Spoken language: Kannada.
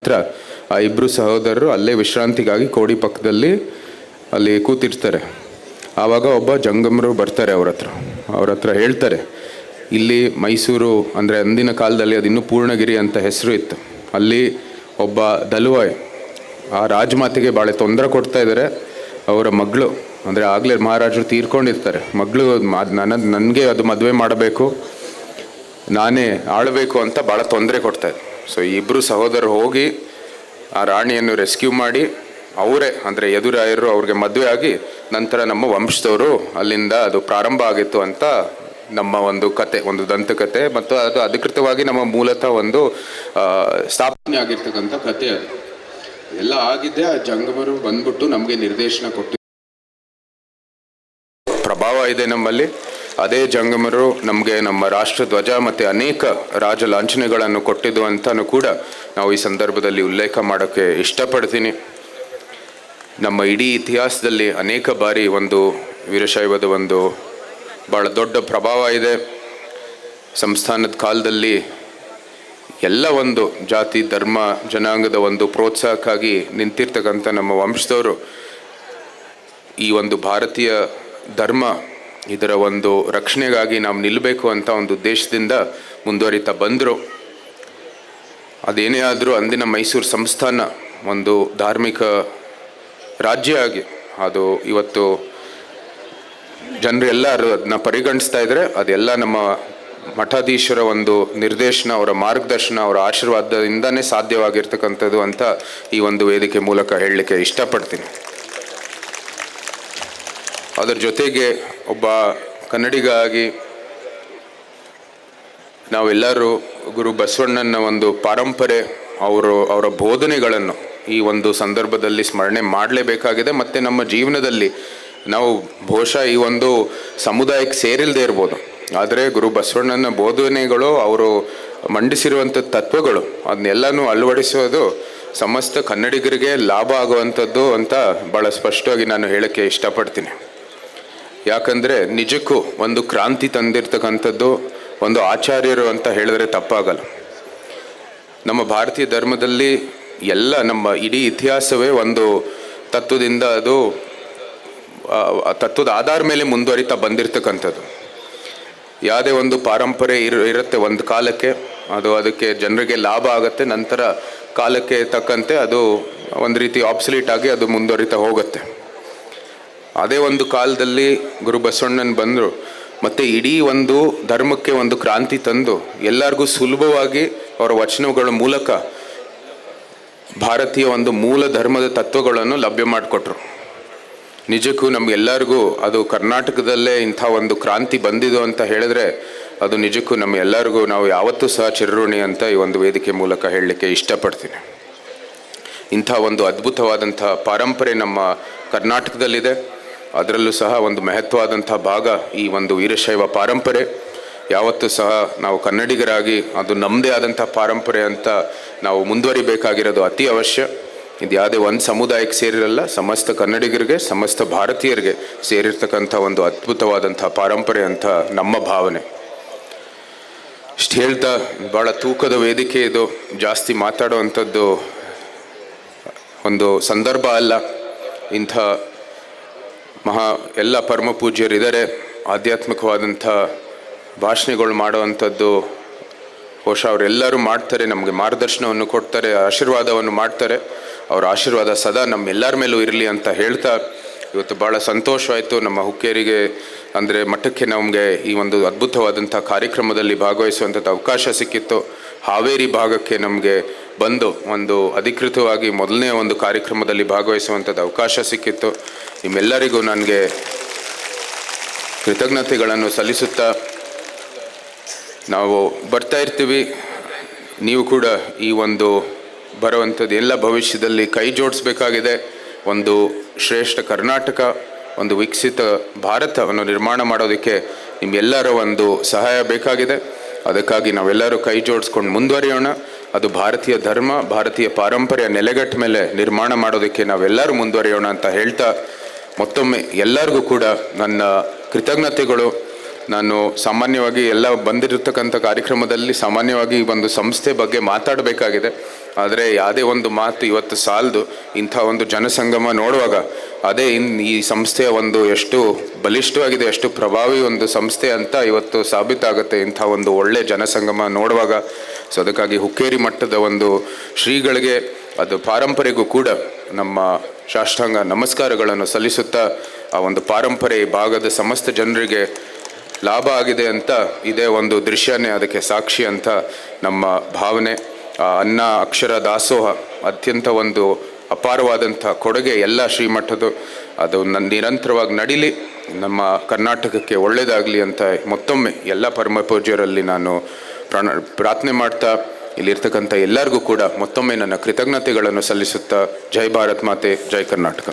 ಹತ್ರ ಆ ಇಬ್ಬರು ಸಹೋದರರು ಅಲ್ಲೇ ವಿಶ್ರಾಂತಿಗಾಗಿ ಕೋಡಿ ಪಕ್ಕದಲ್ಲಿ ಅಲ್ಲಿ ಕೂತಿರ್ತಾರೆ. ಆವಾಗ ಒಬ್ಬ ಜಂಗಮರು ಬರ್ತಾರೆ ಅವ್ರ ಹತ್ರ ಹೇಳ್ತಾರೆ, ಇಲ್ಲಿ ಮೈಸೂರು ಅಂದರೆ ಅಂದಿನ ಕಾಲದಲ್ಲಿ ಅದು ಇನ್ನೂ ಪೂರ್ಣಗಿರಿ ಅಂತ ಹೆಸರು ಇತ್ತು. ಅಲ್ಲಿ ಒಬ್ಬ ದಲುವಾಯ್ ಆ ರಾಜಮಾತೆಗೆ ಭಾಳ ತೊಂದರೆ ಕೊಡ್ತಾ ಇದ್ದಾರೆ. ಅವರ ಮಗಳು ಅಂದರೆ ಆಗಲೇ ಮಹಾರಾಜರು ತೀರ್ಕೊಂಡಿರ್ತಾರೆ. ಮಗಳು ನನಗೆ ಅದು ಮದುವೆ ಮಾಡಬೇಕು, ನಾನೇ ಆಳಬೇಕು ಅಂತ ಭಾಳ ತೊಂದರೆ ಕೊಡ್ತಾಯಿದ್ರು. ಸೊ ಈ ಇಬ್ಬರು ಸಹೋದರರು ಹೋಗಿ ಆ ರಾಣಿಯನ್ನು ರೆಸ್ಕ್ಯೂ ಮಾಡಿ ಅವರೇ ಅಂದರೆ ಯದುರಾಯರು ಅವ್ರಿಗೆ ಮದುವೆ ಆಗಿ ನಂತರ ನಮ್ಮ ವಂಶದವರು ಅಲ್ಲಿಂದ ಅದು ಪ್ರಾರಂಭ ಆಗಿತ್ತು ಅಂತ ನಮ್ಮ ಒಂದು ಕತೆ, ಒಂದು ದಂತಕತೆ. ಮತ್ತು ಅದು ಅಧಿಕೃತವಾಗಿ ನಮ್ಮ ಮೂಲತಃ ಒಂದು ಸ್ಥಾಪನೆ ಆಗಿರ್ತಕ್ಕಂಥ ಕತೆ. ಅದು ಎಲ್ಲ ಆಗಿದ್ದೆ ಆ ಜಂಗಮರು ಬಂದ್ಬಿಟ್ಟು ನಮಗೆ ನಿರ್ದೇಶನ ಕೊಟ್ಟು ಪ್ರಭಾವ ಇದೆ ನಮ್ಮಲ್ಲಿ. ಅದೇ ಜಂಗಮರು ನಮಗೆ ನಮ್ಮ ರಾಷ್ಟ್ರ ಧ್ವಜ ಮತ್ತು ಅನೇಕ ರಾಜ ಲಾಂಛನೆಗಳನ್ನು ಕೊಟ್ಟಿದ್ದು ಅಂತಲೂ ಕೂಡ ನಾವು ಈ ಸಂದರ್ಭದಲ್ಲಿ ಉಲ್ಲೇಖ ಮಾಡೋಕ್ಕೆ ಇಷ್ಟಪಡ್ತೀನಿ. ನಮ್ಮ ಇಡೀ ಇತಿಹಾಸದಲ್ಲಿ ಅನೇಕ ಬಾರಿ ಒಂದು ವೀರಶೈವದ ಒಂದು ಭಾಳ ದೊಡ್ಡ ಪ್ರಭಾವ ಇದೆ. ಸಂಸ್ಥಾನದ ಕಾಲದಲ್ಲಿ ಎಲ್ಲ ಒಂದು ಜಾತಿ ಧರ್ಮ ಜನಾಂಗದ ಒಂದು ಪ್ರೋತ್ಸಾಹಕ್ಕಾಗಿ ನಿಂತಿರ್ತಕ್ಕಂಥ ನಮ್ಮ ವಂಶದವರು ಈ ಒಂದು ಭಾರತೀಯ ಧರ್ಮ ಇದರ ಒಂದು ರಕ್ಷಣೆಗಾಗಿ ನಾವು ನಿಲ್ಲಬೇಕು ಅಂತ ಒಂದು ಉದ್ದೇಶದಿಂದ ಮುಂದುವರಿತಾ ಬಂದರು. ಅದೇನೇ ಆದರೂ ಅಂದಿನ ಮೈಸೂರು ಸಂಸ್ಥಾನ ಒಂದು ಧಾರ್ಮಿಕ ರಾಜ್ಯ ಆಗಿ ಅದು ಇವತ್ತು ಜನರು ಎಲ್ಲರೂ ಅದನ್ನ ಪರಿಗಣಿಸ್ತಾ ಇದ್ದಾರೆ. ಅದೆಲ್ಲ ನಮ್ಮ ಮಠಾಧೀಶರ ಒಂದು ನಿರ್ದೇಶನ, ಅವರ ಮಾರ್ಗದರ್ಶನ, ಅವರ ಆಶೀರ್ವಾದದಿಂದನೇ ಸಾಧ್ಯವಾಗಿರ್ತಕ್ಕಂಥದ್ದು ಅಂತ ಈ ಒಂದು ವೇದಿಕೆ ಮೂಲಕ ಹೇಳಲಿಕ್ಕೆ ಇಷ್ಟಪಡ್ತೀನಿ. ಅದರ ಜೊತೆಗೆ ಒಬ್ಬ ಕನ್ನಡಿಗ ಆಗಿ ನಾವೆಲ್ಲರೂ ಗುರು ಬಸವಣ್ಣನ ಒಂದು ಪಾರಂಪರೆ, ಅವರ ಬೋಧನೆಗಳನ್ನು ಈ ಒಂದು ಸಂದರ್ಭದಲ್ಲಿ ಸ್ಮರಣೆ ಮಾಡಲೇಬೇಕಾಗಿದೆ. ಮತ್ತು ನಮ್ಮ ಜೀವನದಲ್ಲಿ ನಾವು ಬಹುಶಃ ಈ ಒಂದು ಸಮುದಾಯಕ್ಕೆ ಸೇರಿಲ್ಲದೆ ಇರ್ಬೋದು, ಆದರೆ ಗುರು ಬಸವಣ್ಣನ ಬೋಧನೆಗಳು, ಅವರು ಮಂಡಿಸಿರುವಂಥ ತತ್ವಗಳು ಅದನ್ನೆಲ್ಲನೂ ಅಳವಡಿಸೋದು ಸಮಸ್ತ ಕನ್ನಡಿಗರಿಗೆ ಲಾಭ ಆಗುವಂಥದ್ದು ಅಂತ ಭಾಳ ಸ್ಪಷ್ಟವಾಗಿ ನಾನು ಹೇಳೋಕ್ಕೆ ಇಷ್ಟಪಡ್ತೀನಿ. ಯಾಕಂದರೆ ನಿಜಕ್ಕೂ ಒಂದು ಕ್ರಾಂತಿ ತಂದಿರ್ತಕ್ಕಂಥದ್ದು ಒಂದು ಆಚಾರ್ಯರು ಅಂತ ಹೇಳಿದ್ರೆ ತಪ್ಪಾಗಲ್ಲ. ನಮ್ಮ ಭಾರತೀಯ ಧರ್ಮದಲ್ಲಿ ಎಲ್ಲ ನಮ್ಮ ಇಡೀ ಇತಿಹಾಸವೇ ಒಂದು ತತ್ವದಿಂದ, ಅದು ತತ್ವದ ಆಧಾರ ಮೇಲೆ ಮುಂದುವರಿತಾ ಬಂದಿರತಕ್ಕಂಥದ್ದು. ಯಾವುದೇ ಒಂದು ಪಾರಂಪರೆ ಇರುತ್ತೆ ಒಂದು ಕಾಲಕ್ಕೆ, ಅದಕ್ಕೆ ಜನರಿಗೆ ಲಾಭ ಆಗುತ್ತೆ, ನಂತರ ಕಾಲಕ್ಕೆ ತಕ್ಕಂತೆ ಅದು ಒಂದು ರೀತಿ ಆಬ್ಸೊಲ್ಯೂಟ್ ಆಗಿ ಅದು ಮುಂದುವರಿತಾ ಹೋಗುತ್ತೆ. ಅದೇ ಒಂದು ಕಾಲದಲ್ಲಿ ಗುರು ಬಸವಣ್ಣನ ಬಂದರು, ಮತ್ತು ಇಡೀ ಒಂದು ಧರ್ಮಕ್ಕೆ ಒಂದು ಕ್ರಾಂತಿ ತಂದು ಎಲ್ಲರಿಗೂ ಸುಲಭವಾಗಿ ಅವರ ವಚನಗಳ ಮೂಲಕ ಭಾರತೀಯ ಒಂದು ಮೂಲ ಧರ್ಮದ ತತ್ವಗಳನ್ನು ಲಭ್ಯ ಮಾಡಿಕೊಟ್ರು. ನಿಜಕ್ಕೂ ನಮಗೆಲ್ಲರಿಗೂ ಅದು ಕರ್ನಾಟಕದಲ್ಲೇ ಇಂಥ ಒಂದು ಕ್ರಾಂತಿ ಬಂದಿದ್ದು ಅಂತ ಹೇಳಿದ್ರೆ ಅದು ನಿಜಕ್ಕೂ ನಮ್ಮೆಲ್ಲರಿಗೂ ನಾವು ಯಾವತ್ತೂ ಸಹ ಚಿರಋಣಿ ಅಂತ ಈ ಒಂದು ವೇದಿಕೆ ಮೂಲಕ ಹೇಳಲಿಕ್ಕೆ ಇಷ್ಟಪಡ್ತೀನಿ. ಇಂಥ ಒಂದು ಅದ್ಭುತವಾದಂಥ ಪಾರಂಪರೆ ನಮ್ಮ ಕರ್ನಾಟಕದಲ್ಲಿದೆ. ಅದರಲ್ಲೂ ಸಹ ಒಂದು ಮಹತ್ವವಾದಂಥ ಭಾಗ ಈ ಒಂದು ವೀರಶೈವ ಪಾರಂಪರೆ. ಯಾವತ್ತೂ ಸಹ ನಾವು ಕನ್ನಡಿಗರಾಗಿ ಅದು ನಮ್ಮದೇ ಆದಂಥ ಪಾರಂಪರೆ ಅಂತ ನಾವು ಮುಂದುವರಿಬೇಕಾಗಿರೋದು ಅತಿ ಅವಶ್ಯ. ಇದು ಯಾವುದೇ ಒಂದು ಸಮುದಾಯಕ್ಕೆ ಸೇರಿರಲ್ಲ, ಸಮಸ್ತ ಕನ್ನಡಿಗರಿಗೆ, ಸಮಸ್ತ ಭಾರತೀಯರಿಗೆ ಸೇರಿರ್ತಕ್ಕಂಥ ಒಂದು ಅದ್ಭುತವಾದಂಥ ಪಾರಂಪರೆ ಅಂತ ನಮ್ಮ ಭಾವನೆ. ಇಷ್ಟು ಹೇಳ್ತಾ, ಭಾಳ ತೂಕದ ವೇದಿಕೆ ಇದು, ಜಾಸ್ತಿ ಮಾತಾಡುವಂಥದ್ದು ಒಂದು ಸಂದರ್ಭ ಅಲ್ಲ. ಇಂಥ ಎಲ್ಲ ಪರಮ ಪೂಜ್ಯರಿದ್ದಾರೆ, ಆಧ್ಯಾತ್ಮಿಕವಾದಂಥ ಭಾಷಣಗಳು ಮಾಡುವಂಥದ್ದು ಬಹುಶಃ ಅವರೆಲ್ಲರೂ ಮಾಡ್ತಾರೆ, ನಮಗೆ ಮಾರ್ಗದರ್ಶನವನ್ನು ಕೊಡ್ತಾರೆ, ಆಶೀರ್ವಾದವನ್ನು ಮಾಡ್ತಾರೆ. ಅವರ ಆಶೀರ್ವಾದ ಸದಾ ನಮ್ಮೆಲ್ಲರ ಮೇಲೂ ಇರಲಿ ಅಂತ ಹೇಳ್ತಾ, ಇವತ್ತು ಭಾಳ ಸಂತೋಷವಾಯಿತು ನಮ್ಮ ಹುಕ್ಕೇರಿಗೆ ಅಂದರೆ ಮಠಕ್ಕೆ ನಮಗೆ ಈ ಒಂದು ಅದ್ಭುತವಾದಂಥ ಕಾರ್ಯಕ್ರಮದಲ್ಲಿ ಭಾಗವಹಿಸುವಂಥದ್ದು ಅವಕಾಶ ಸಿಕ್ಕಿತ್ತು. ಹಾವೇರಿ ಭಾಗಕ್ಕೆ ನಮಗೆ ಬಂದು ಒಂದು ಅಧಿಕೃತವಾಗಿ ಮೊದಲನೇ ಒಂದು ಕಾರ್ಯಕ್ರಮದಲ್ಲಿ ಭಾಗವಹಿಸುವಂಥದ್ದು ಅವಕಾಶ ಸಿಕ್ಕಿತ್ತು. ನಿಮ್ಮೆಲ್ಲರಿಗೂ ನನಗೆ ಕೃತಜ್ಞತೆಗಳನ್ನು ಸಲ್ಲಿಸುತ್ತಾ, ನಾವು ಬರ್ತಾ ಇರ್ತೀವಿ, ನೀವು ಕೂಡ ಈ ಒಂದು ಬರುವಂಥದ್ದು ಎಲ್ಲ ಭವಿಷ್ಯದಲ್ಲಿ ಕೈ ಜೋಡಿಸ್ಬೇಕಾಗಿದೆ. ಒಂದು ಶ್ರೇಷ್ಠ ಕರ್ನಾಟಕ, ಒಂದು ವಿಕಸಿತ ಭಾರತವನ್ನು ನಿರ್ಮಾಣ ಮಾಡೋದಕ್ಕೆ ನಿಮ್ಮೆಲ್ಲರ ಒಂದು ಸಹಾಯ ಬೇಕಾಗಿದೆ. ಅದಕ್ಕಾಗಿ ನಾವೆಲ್ಲರೂ ಕೈ ಜೋಡಿಸ್ಕೊಂಡು ಮುಂದುವರಿಯೋಣ. ಅದು ಭಾರತೀಯ ಧರ್ಮ, ಭಾರತೀಯ ಪಾರಂಪರೆಯ ನೆಲೆಗಟ್ಟ ಮೇಲೆ ನಿರ್ಮಾಣ ಮಾಡೋದಕ್ಕೆ ನಾವೆಲ್ಲರೂ ಮುಂದುವರಿಯೋಣ ಅಂತ ಹೇಳ್ತಾ, ಮತ್ತೊಮ್ಮೆ ಎಲ್ಲರಿಗೂ ಕೂಡ ನನ್ನ ಕೃತಜ್ಞತೆಗಳು. ನಾನು ಸಾಮಾನ್ಯವಾಗಿ ಎಲ್ಲ ಬಂದಿರತಕ್ಕಂಥ ಕಾರ್ಯಕ್ರಮದಲ್ಲಿ ಸಾಮಾನ್ಯವಾಗಿ ಒಂದು ಸಂಸ್ಥೆ ಬಗ್ಗೆ ಮಾತಾಡಬೇಕಾಗಿದೆ. ಆದರೆ ಯಾವುದೇ ಒಂದು ಮಾತು ಇವತ್ತು ಸಾಲದು. ಇಂಥ ಒಂದು ಜನಸಂಗಮ ನೋಡುವಾಗ ಅದೇ ಈ ಸಂಸ್ಥೆಯ ಒಂದು ಎಷ್ಟು ಬಲಿಷ್ಠವಾಗಿದೆ, ಎಷ್ಟು ಪ್ರಭಾವಿ ಒಂದು ಸಂಸ್ಥೆ ಅಂತ ಇವತ್ತು ಸಾಬೀತಾಗುತ್ತೆ ಇಂಥ ಒಂದು ಒಳ್ಳೆ ಜನಸಂಗಮ ನೋಡುವಾಗ. ಸೊ ಅದಕ್ಕಾಗಿ ಹುಕ್ಕೇರಿ ಮಟ್ಟದ ಒಂದು ಶ್ರೀಗಳಿಗೆ, ಅದು ಪಾರಂಪರೆಗೂ ಕೂಡ ನಮ್ಮ ಸಾಷ್ಟಾಂಗ ನಮಸ್ಕಾರಗಳನ್ನು ಸಲ್ಲಿಸುತ್ತಾ, ಆ ಒಂದು ಪಾರಂಪರೆ ಭಾಗದ ಸಮಸ್ತ ಜನರಿಗೆ ಲಾಭ ಆಗಿದೆ ಅಂತ ಇದೇ ಒಂದು ದೃಶ್ಯನೇ ಅದಕ್ಕೆ ಸಾಕ್ಷಿ ಅಂತ ನಮ್ಮ ಭಾವನೆ. ಅನ್ನ ಅಕ್ಷರ ದಾಸೋಹ ಅತ್ಯಂತ ಒಂದು ಅಪಾರವಾದಂಥ ಕೊಡುಗೆ ಎಲ್ಲ ಶ್ರೀಮಠದ್ದು. ಅದು ನಿರಂತರವಾಗಿ ನಡೀಲಿ, ನಮ್ಮ ಕರ್ನಾಟಕಕ್ಕೆ ಒಳ್ಳೆಯದಾಗಲಿ ಅಂತ ಮತ್ತೊಮ್ಮೆ ಎಲ್ಲ ಪರಮ ಪೂಜ್ಯರಲ್ಲಿ ನಾನು ಪ್ರಾರ್ಥನೆ ಮಾಡ್ತಾ, ಇಲ್ಲಿರ್ತಕ್ಕಂಥ ಎಲ್ಲರಿಗೂ ಕೂಡ ಮತ್ತೊಮ್ಮೆ ನನ್ನ ಕೃತಜ್ಞತೆಗಳನ್ನು ಸಲ್ಲಿಸುತ್ತಾ, ಜೈ ಭಾರತ್ ಮಾತೆ, ಜೈ ಕರ್ನಾಟಕ.